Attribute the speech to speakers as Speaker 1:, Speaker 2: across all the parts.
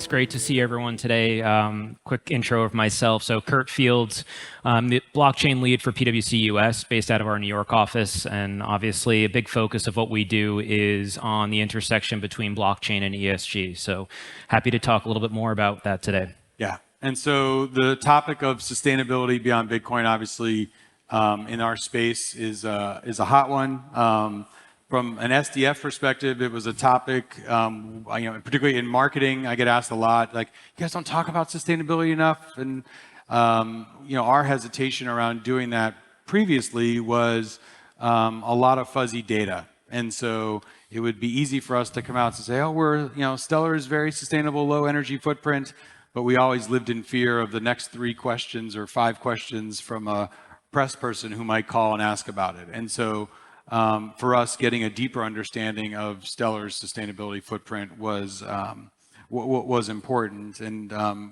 Speaker 1: great to see everyone today. Quick intro of myself. So Kurt Fields, the blockchain lead for PwC US, based out of our New York office. And obviously a big focus of what we do is on the intersection between blockchain and ESG. So happy to talk a little bit more about that today.
Speaker 2: Yeah, and so the topic of sustainability beyond Bitcoin, obviously, in our space is a hot one. From an SDF perspective, it was a topic, particularly in marketing, I get asked a lot, like, you guys don't talk about sustainability enough. And, our hesitation around doing that previously was a lot of fuzzy data. And so it would be easy for us to come out and say, oh, Stellar is very sustainable, low energy footprint, but we always lived in fear of the next 3 questions or 5 questions from a press person who might call and ask about it. And so for us, getting a deeper understanding of Stellar's sustainability footprint was important. And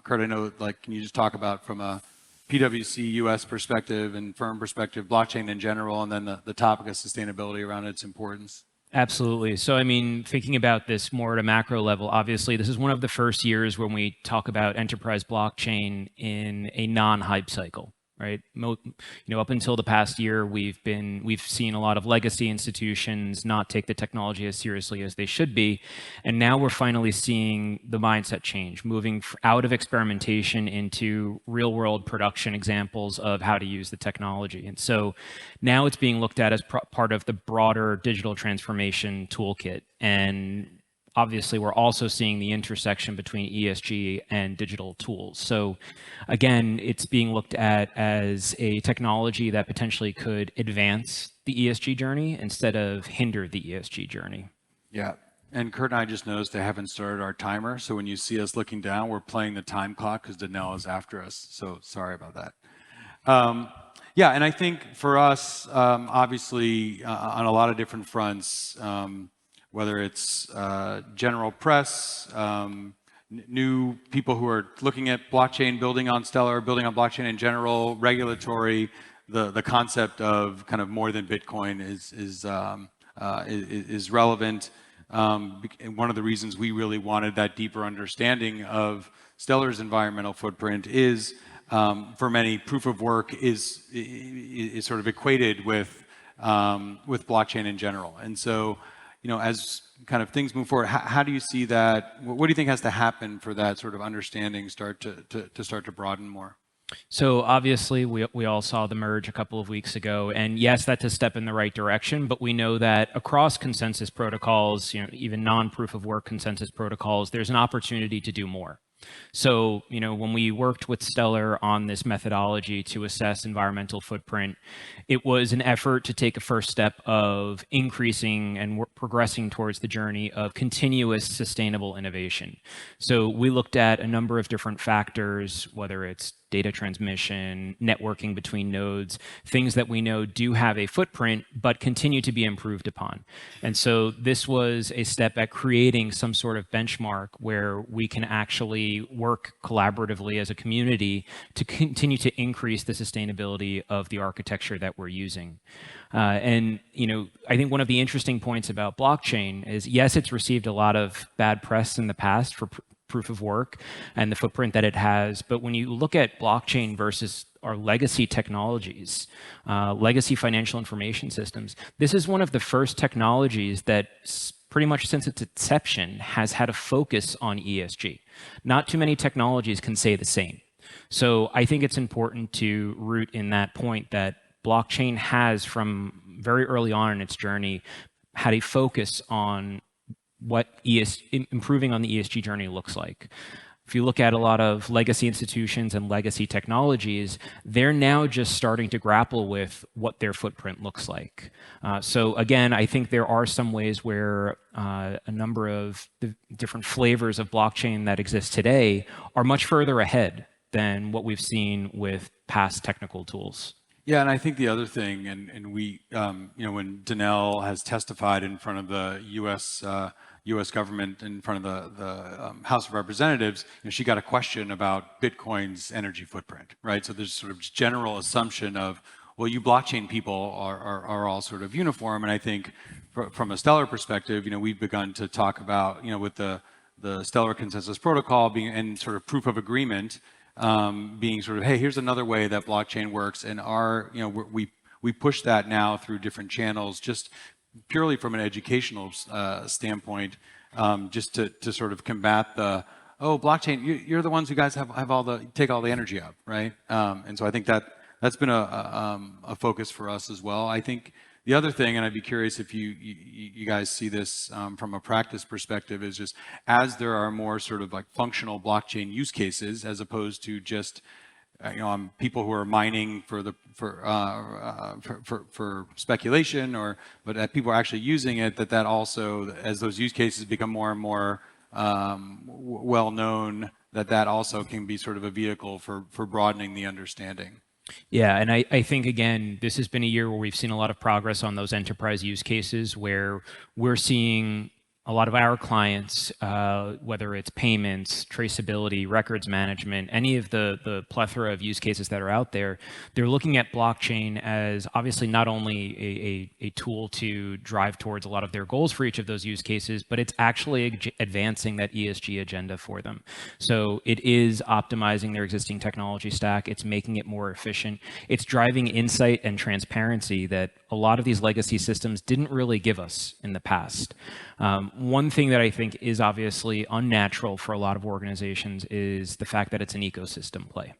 Speaker 2: Kurt, I know, can you just talk about from a PwC US perspective and firm perspective, blockchain in general, and then the topic of sustainability around its importance?
Speaker 1: Absolutely. So, thinking about this more at a macro level, obviously, this is one of the first years when we talk about enterprise blockchain in a non-hype cycle. Right. Up until the past year, we've seen a lot of legacy institutions not take the technology as seriously as they should be, and now we're finally seeing the mindset change, moving out of experimentation into real-world production examples of how to use the technology. And so now it's being looked at as part of the broader digital transformation toolkit. And obviously, we're also seeing the intersection between ESG and digital tools. So again, it's being looked at as a technology that potentially could advance the ESG journey instead of hinder the ESG journey.
Speaker 2: Yeah. And Kurt and I just noticed they haven't started our timer. So when you see us looking down, we're playing the time clock because Danelle is after us. So sorry about that. Yeah, and I think for us, obviously, on a lot of different fronts, whether it's general press, new people who are looking at blockchain, building on Stellar, building on blockchain in general, regulatory, the concept of kind of more than Bitcoin is relevant. One of the reasons we really wanted that deeper understanding of Stellar's environmental footprint is, for many, proof of work is sort of equated with blockchain in general, and so. As kind of things move forward, how do you see that? What do you think has to happen for that sort of understanding start to broaden more?
Speaker 1: So obviously, we all saw the merge a couple of weeks ago, and yes, that's a step in the right direction. But we know that across consensus protocols, even non-proof of work consensus protocols, there's an opportunity to do more. So, when we worked with Stellar on this methodology to assess environmental footprint, it was an effort to take a first step of increasing and progressing towards the journey of continuous sustainable innovation. So we looked at a number of different factors, whether it's data transmission, networking between nodes, things that we know do have a footprint, but continue to be improved upon. And so this was a step at creating some sort of benchmark where we can actually work collaboratively as a community to continue to increase the sustainability of the architecture that we're using. I think one of the interesting points about blockchain is, yes, it's received a lot of bad press in the past for proof of work and the footprint that it has. But when you look at blockchain versus our legacy technologies, legacy financial information systems, this is one of the first technologies that pretty much since its inception has had a focus on ESG. Not too many technologies can say the same. So I think it's important to root in that point that blockchain has, from very early on in its journey, had a focus on what improving on the ESG journey looks like. If you look at a lot of legacy institutions and legacy technologies, they're now just starting to grapple with what their footprint looks like. So again, I think there are some ways where a number of the different flavors of blockchain that exist today are much further ahead than what we've seen with past technical tools.
Speaker 2: Yeah, and I think the other thing, and we, when Danelle has testified in front of the U.S. government, in front of the House of Representatives, she got a question about Bitcoin's energy footprint, right? So there's sort of general assumption of, well, you blockchain people are all sort of uniform, and I think from a Stellar perspective, we've begun to talk about, with the the Stellar Consensus Protocol being and sort of proof of agreement being sort of, hey, here's another way that blockchain works, and we push that now through different channels, just purely from an educational standpoint, just to sort of combat the, oh, blockchain, you're the ones who guys have all the, take all the energy up, right? And so I think that's been a focus for us as well. I think the other thing, and I'd be curious if you guys see this from a practice perspective, is just as there are more sort of like functional blockchain use cases, as opposed to just people who are mining for speculation, but that people are actually using it. That also, as those use cases become more and more well known, that also can be sort of a vehicle for broadening the understanding.
Speaker 1: Yeah, and I think, again, this has been a year where we've seen a lot of progress on those enterprise use cases where we're seeing a lot of our clients, whether it's payments, traceability, records management, any of the plethora of use cases that are out there, they're looking at blockchain as obviously not only a tool to drive towards a lot of their goals for each of those use cases, but it's actually advancing that ESG agenda for them. So it is optimizing their existing technology stack. It's making it more efficient. It's driving insight and transparency that a lot of these legacy systems didn't really give us in the past. One thing that I think is obviously unnatural for a lot of organizations is the fact that it's an ecosystem play.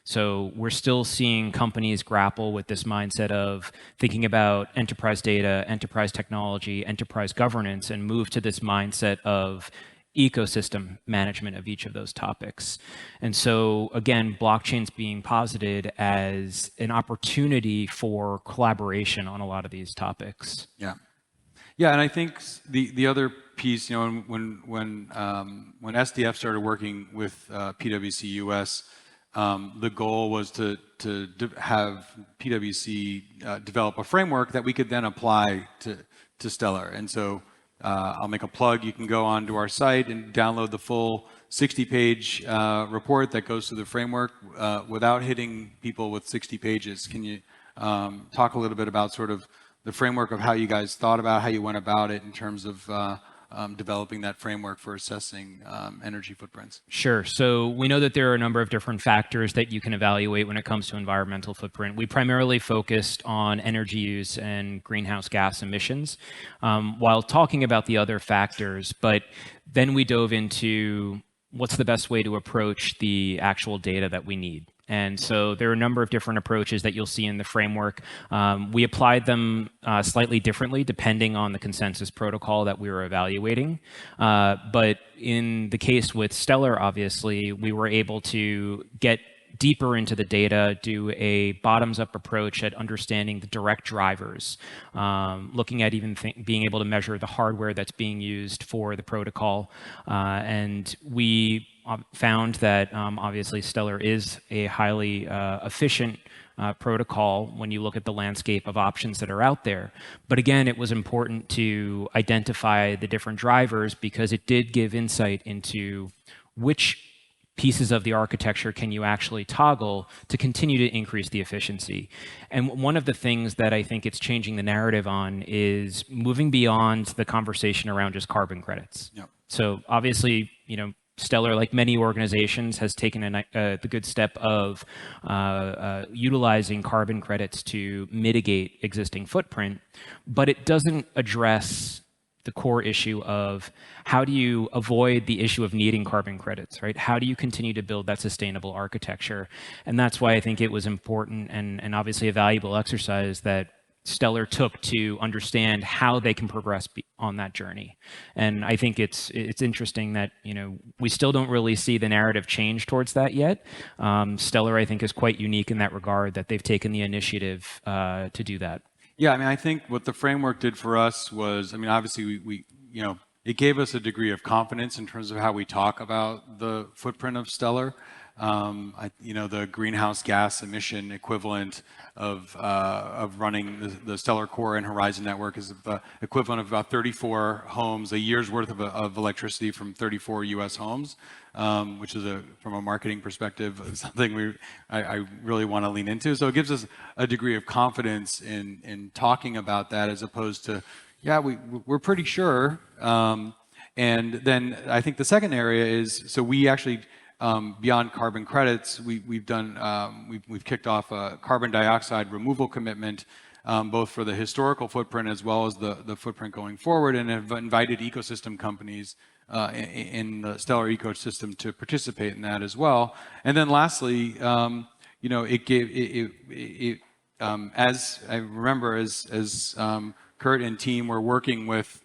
Speaker 1: So we're still seeing companies grapple with this mindset of thinking about enterprise data, enterprise technology, enterprise governance, and move to this mindset of ecosystem management of each of those topics. And so, again, blockchain's being posited as an opportunity for collaboration on a lot of these topics.
Speaker 2: Yeah. Yeah, and I think the other piece, when SDF started working with PwC US, the goal was to have PwC develop a framework that we could then apply to Stellar. And so I'll make a plug. You can go onto our site and download the full 60-page report that goes through the framework without hitting people with 60 pages. Can you talk a little bit about sort of the framework of how you guys thought about how you went about it in terms of developing that framework for assessing energy footprints?
Speaker 1: Sure. So we know that there are a number of different factors that you can evaluate when it comes to environmental footprint. We primarily focused on energy use and greenhouse gas emissions while talking about the other factors, but then we dove into what's the best way to approach the actual data that we need. And so there are a number of different approaches that you'll see in the framework. We applied them slightly differently depending on the consensus protocol that we were evaluating. But in the case with Stellar, obviously, we were able to get deeper into the data, do a bottoms-up approach at understanding the direct drivers, looking at even being able to measure the hardware that's being used for the protocol. And we found that obviously Stellar is a highly efficient protocol when you look at the landscape of options that are out there. But again, it was important to identify the different drivers because it did give insight into which pieces of the architecture can you actually toggle to continue to increase the efficiency. And one of the things that I think it's changing the narrative on is moving beyond the conversation around just carbon credits.
Speaker 2: Yep.
Speaker 1: So obviously, Stellar, like many organizations, has taken the good step of utilizing carbon credits to mitigate existing footprint, but it doesn't address the core issue of how do you avoid the issue of needing carbon credits, right? How do you continue to build that sustainable architecture? And that's why I think it was important and obviously a valuable exercise that Stellar took to understand how they can progress on that journey. And I think it's interesting that we still don't really see the narrative change towards that yet. Stellar, I think, is quite unique in that regard that they've taken the initiative to do that.
Speaker 2: Yeah, I think what the framework did for us was, obviously we it gave us a degree of confidence in terms of how we talk about the footprint of Stellar. The greenhouse gas emission equivalent of running the Stellar Core and Horizon network is the equivalent of about 34 homes, a year's worth of electricity from 34 U.S. homes, which is from a marketing perspective something I really want to lean into. So it gives us a degree of confidence in talking about that as opposed to, yeah, we're pretty sure. And then I think the second area is, so we actually, beyond carbon credits, we've kicked off a carbon dioxide removal commitment, both for the historical footprint as well as the footprint going forward, and have invited ecosystem companies in the Stellar ecosystem to participate in that as well. And then lastly, as I remember, as Kurt and team were working with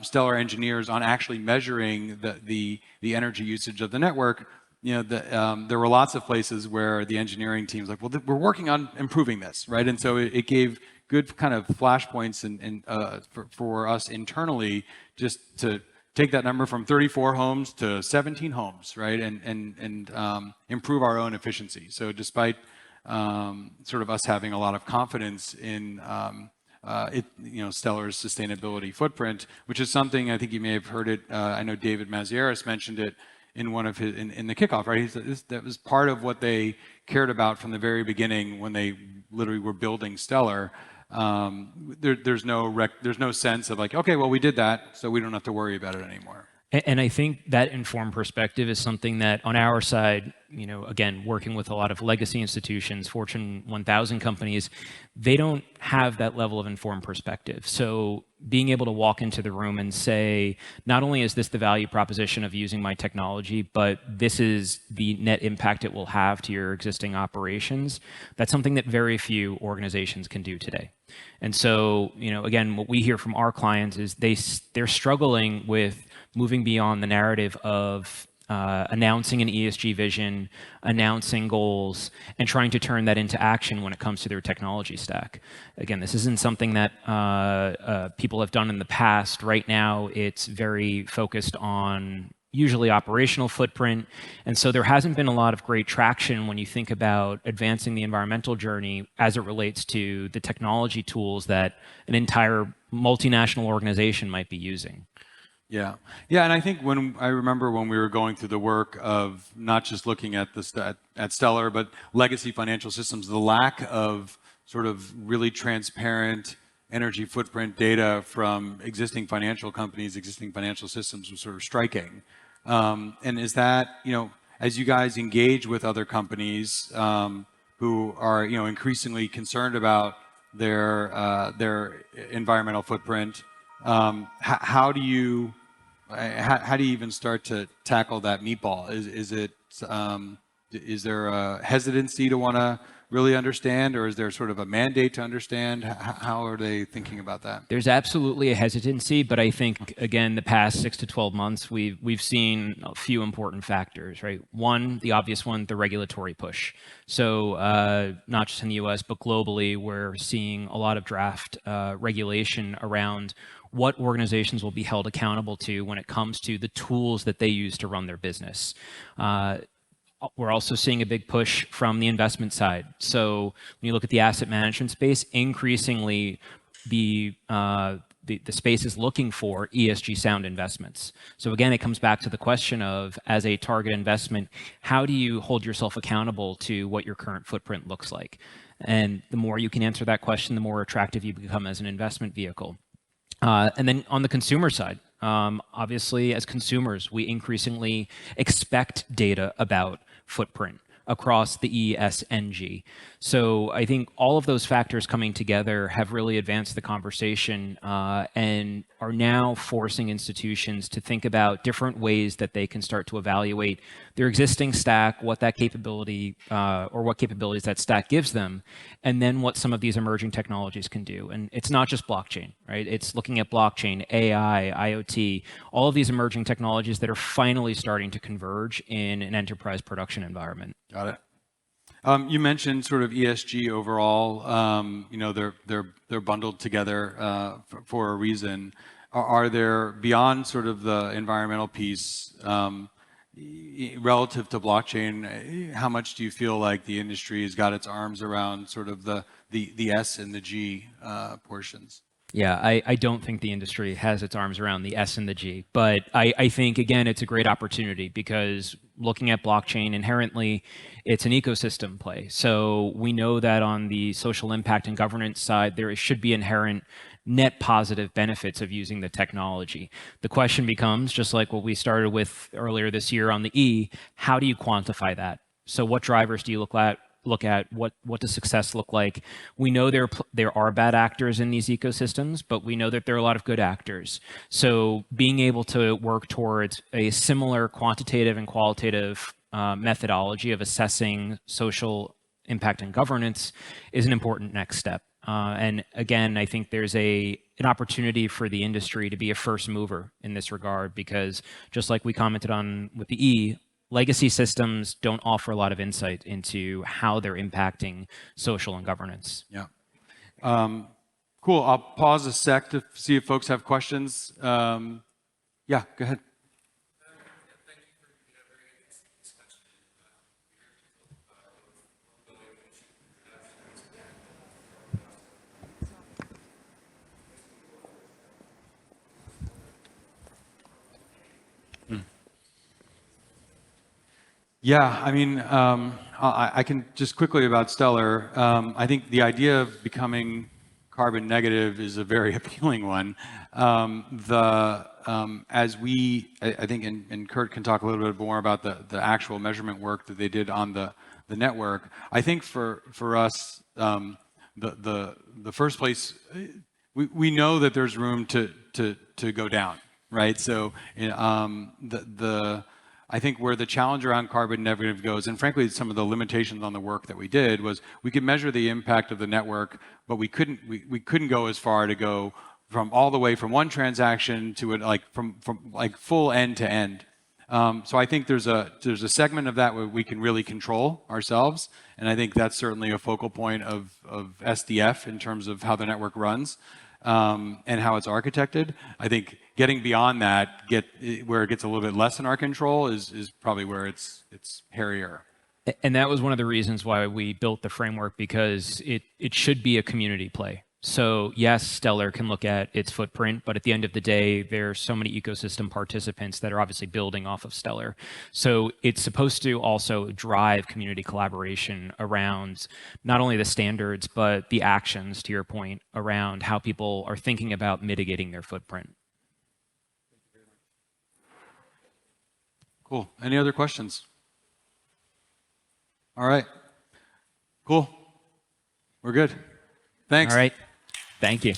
Speaker 2: Stellar engineers on actually measuring the energy usage of the network, there were lots of places where the engineering team's like, well, we're working on improving this, right? And so it gave good kind of flashpoints for us internally, just to take that number from 34 homes to 17 homes, right? And improve our own efficiency. So despite sort of us having a lot of confidence in Stellar's sustainability footprint, which is something I think you may have heard it. I know David Mazieres mentioned it in one of his in the kickoff, right? He said that was part of what they cared about from the very beginning when they literally were building Stellar. There's no sense of like, okay, well, we did that, so we don't have to worry about it anymore.
Speaker 1: And I think that informed perspective is something that on our side, again, working with a lot of legacy institutions, Fortune 1000 companies, they don't have that level of informed perspective. So being able to walk into the room and say, not only is this the value proposition of using my technology, but this is the net impact it will have to your existing operations, that's something that very few organizations can do today. And so, again, what we hear from our clients is they're struggling with moving beyond the narrative of announcing an ESG vision, announcing goals, and trying to turn that into action when it comes to their technology stack. Again, this isn't something that people have done in the past. Right now, it's very focused on usually operational footprint. And so there hasn't been a lot of great traction when you think about advancing the environmental journey as it relates to the technology tools that an entire multinational organization might be using.
Speaker 2: Yeah, and I think I remember when we were going through the work of not just looking at at Stellar, but legacy financial systems, the lack of sort of really transparent energy footprint data from existing financial companies, existing financial systems was sort of striking. And is that, as you guys engage with other companies who are, increasingly concerned about their environmental footprint, how do you even start to tackle that meatball? Is there a hesitancy to want to really understand, or is there sort of a mandate to understand? How are they thinking about that?
Speaker 1: There's absolutely a hesitancy, but I think, again, the past 6 to 12 months, we've seen a few important factors, right? One, the obvious one, the regulatory push. So not just in the US, but globally, we're seeing a lot of draft regulation around what organizations will be held accountable to when it comes to the tools that they use to run their business. We're also seeing a big push from the investment side. So when you look at the asset management space, increasingly the space is looking for ESG sound investments. So again, it comes back to the question of, as a target investment, how do you hold yourself accountable to what your current footprint looks like? And the more you can answer that question, the more attractive you become as an investment vehicle. And then on the consumer side, obviously, as consumers, we increasingly expect data about footprint across the E, S, and G. So I think all of those factors coming together have really advanced the conversation and are now forcing institutions to think about different ways that they can start to evaluate their existing stack, what that capability or what capabilities that stack gives them, and then what some of these emerging technologies can do. And it's not just blockchain, right? It's looking at blockchain, AI, IoT, all of these emerging technologies that are finally starting to converge in an enterprise production environment.
Speaker 2: Got it. You mentioned sort of ESG overall. They're bundled together for a reason. Are there, beyond sort of the environmental piece, relative to blockchain, how much do you feel like the industry has got its arms around sort of the S and the G portions?
Speaker 1: Yeah, I don't think the industry has its arms around the S and the G, but I think, again, it's a great opportunity because looking at blockchain inherently, it's an ecosystem play. So we know that on the social impact and governance side, there should be inherent net positive benefits of using the technology. The question becomes, just like what we started with earlier this year on the E, how do you quantify that? So what drivers do you look at? What does success look like? We know there are bad actors in these ecosystems, but we know that there are a lot of good actors. So being able to work towards a similar quantitative and qualitative methodology of assessing social impact and governance is an important next step. And again, I think there's an opportunity for the industry to be a first mover in this regard, because just like we commented on with the E, legacy systems don't offer a lot of insight into how they're impacting social and governance.
Speaker 2: Yeah. Cool. I'll pause a sec to see if folks have questions. Yeah, go ahead. Yeah, I mean, I can just quickly about Stellar. I think the idea of becoming carbon negative is a very appealing one. As I think, and Kurt can talk a little bit more about the actual measurement work that they did on the network. I think for us, the first place, we know that there's room to go down, right? So I think where the challenge around carbon negative goes, and frankly, some of the limitations on the work that we did, was we could measure the impact of the network, but we couldn't go as far to go from all the way from one transaction to from full end to end. So I think there's a segment of that where we can really control ourselves, and I think that's certainly a focal point of SDF in terms of how the network runs. And how it's architected. I think getting beyond that, where it gets a little bit less in our control, is probably where it's hairier.
Speaker 1: And that was one of the reasons why we built the framework, because it should be a community play. So yes, Stellar can look at its footprint, but at the end of the day, there are so many ecosystem participants that are obviously building off of Stellar. So it's supposed to also drive community collaboration around not only the standards, but the actions, to your point, around how people are thinking about mitigating their footprint.
Speaker 2: Cool. Any other questions? All right. Cool. We're good. Thanks.
Speaker 1: All right. Thank you.